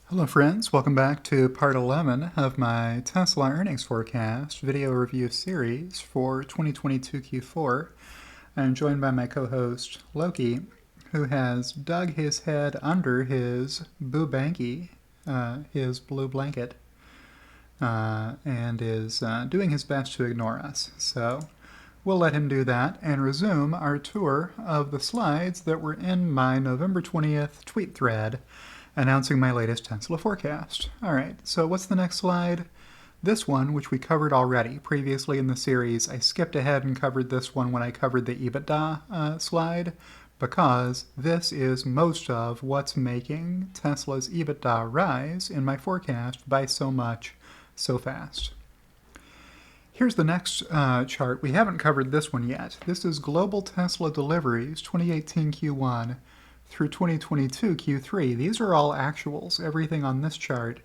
Hello friends, welcome back to part 11 of my Tesla earnings forecast video review series for 2022 Q4. I'm joined by my co-host Loki, who has dug his head under his boo banky, his blue blanket, and is doing his best to ignore us. So we'll let him do that and resume our tour of the slides that were in my November 20th tweet thread announcing my latest Tesla forecast. Alright, so what's the next slide? This one, which we covered already previously in the series. I skipped ahead and covered this one when I covered the EBITDA slide, because this is most of what's making Tesla's EBITDA rise in my forecast by so much, so fast. Here's the next chart. We haven't covered this one yet. This is global Tesla deliveries 2018 Q1 through 2022 Q3. These are all actuals. Everything on this chart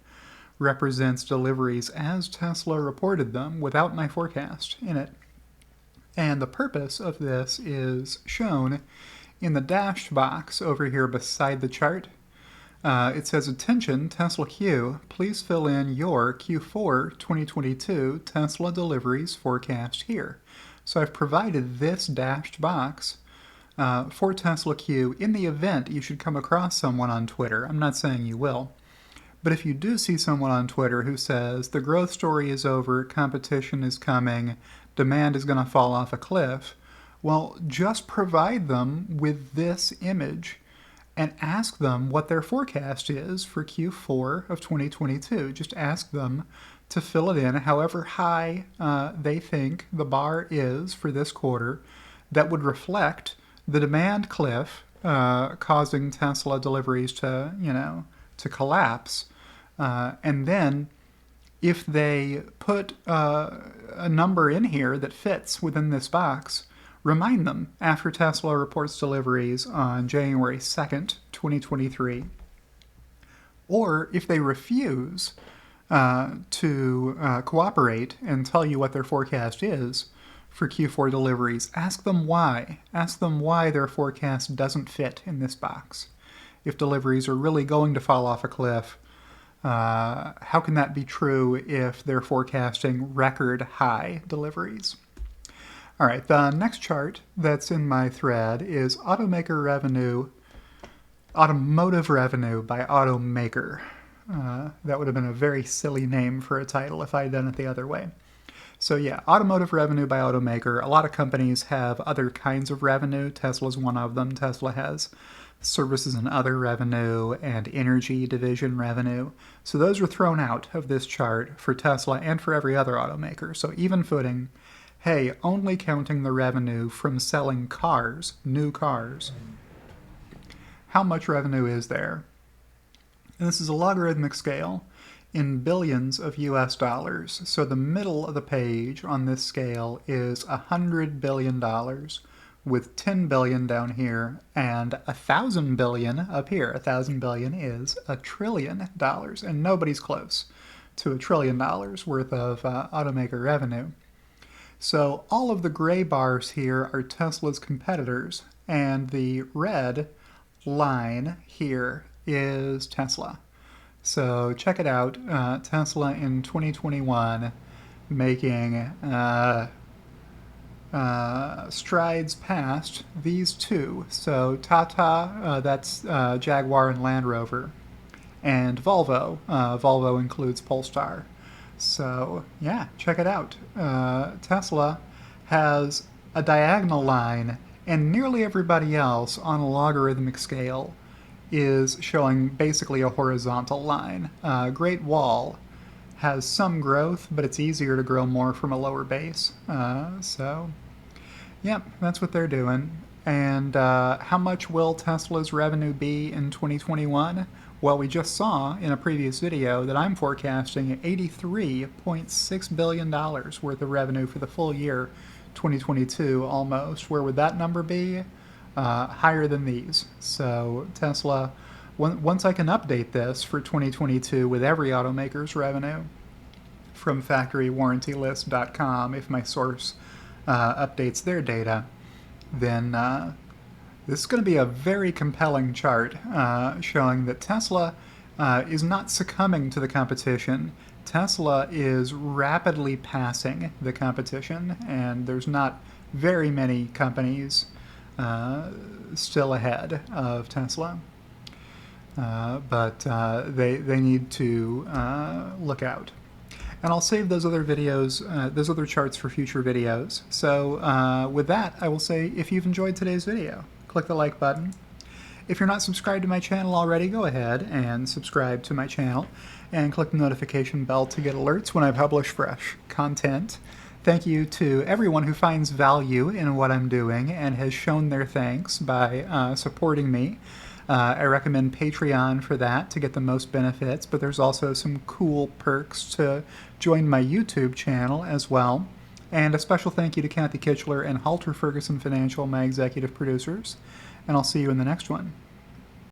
represents deliveries as Tesla reported them without my forecast in it. And the purpose of this is shown in the dashed box over here beside the chart. It says, attention, Tesla Q, please fill in your Q4 2022 Tesla deliveries forecast here. So I've provided this dashed box for Tesla Q in the event you should come across someone on Twitter. I'm not saying you will. But if you do see someone on Twitter who says the growth story is over, competition is coming, demand is going to fall off a cliff, well, just provide them with this image and ask them what their forecast is for Q4 of 2022. Just ask them to fill it in however high they think the bar is for this quarter that would reflect the demand cliff causing Tesla deliveries to collapse. And then if they put a number in here that fits within this box, remind them after Tesla reports deliveries on January 2nd, 2023. Or if they refuse to cooperate and tell you what their forecast is for Q4 deliveries, ask them why. Ask them why their forecast doesn't fit in this box. If deliveries are really going to fall off a cliff, how can that be true if they're forecasting record high deliveries? All right, the next chart that's in my thread is Automotive revenue by Automaker. That would have been a very silly name for a title if I had done it the other way. So yeah, automotive revenue by Automaker. A lot of companies have other kinds of revenue. Tesla's one of them. Tesla has services and other revenue and energy division revenue. So those were thrown out of this chart for Tesla and for every other automaker. So even footing, hey, only counting the revenue from selling cars, new cars. How much revenue is there? And this is a logarithmic scale in billions of US dollars. So the middle of the page on this scale is $100 billion, with 10 billion down here and 1,000 billion up here. 1,000 billion is $1 trillion, and nobody's close to $1 trillion worth of automaker revenue. So all of the gray bars here are Tesla's competitors, and the red line here is Tesla. So check it out, Tesla in 2021 making strides past these two. So Tata, that's Jaguar and Land Rover, and Volvo. Volvo includes Polestar. So yeah, check it out. Tesla has a diagonal line, and nearly everybody else on a logarithmic scale is showing basically a horizontal line. Great Wall has some growth, but it's easier to grow more from a lower base. So, yep, that's what they're doing. And how much will Tesla's revenue be in 2021? Well, we just saw in a previous video that I'm forecasting $83.6 billion worth of revenue for the full year 2022 almost. Where would that number be? Higher than these. So Tesla, once I can update this for 2022 with every automaker's revenue from factorywarrantylist.com, if my source updates their data, then this is going to be a very compelling chart showing that Tesla is not succumbing to the competition. Tesla is rapidly passing the competition, and there's not very many companies still ahead of Tesla. But they need to look out. And I'll save those other videos, those other charts for future videos. So with that, I will say if you've enjoyed today's video, click the like button. If you're not subscribed to my channel already, go ahead and subscribe to my channel and click the notification bell to get alerts when I publish fresh content. Thank you to everyone who finds value in what I'm doing and has shown their thanks by supporting me. I recommend Patreon for that to get the most benefits, but there's also some cool perks to join my YouTube channel as well. And a special thank you to Kathy Kitchler and Halter Ferguson Financial, my executive producers. And I'll see you in the next one.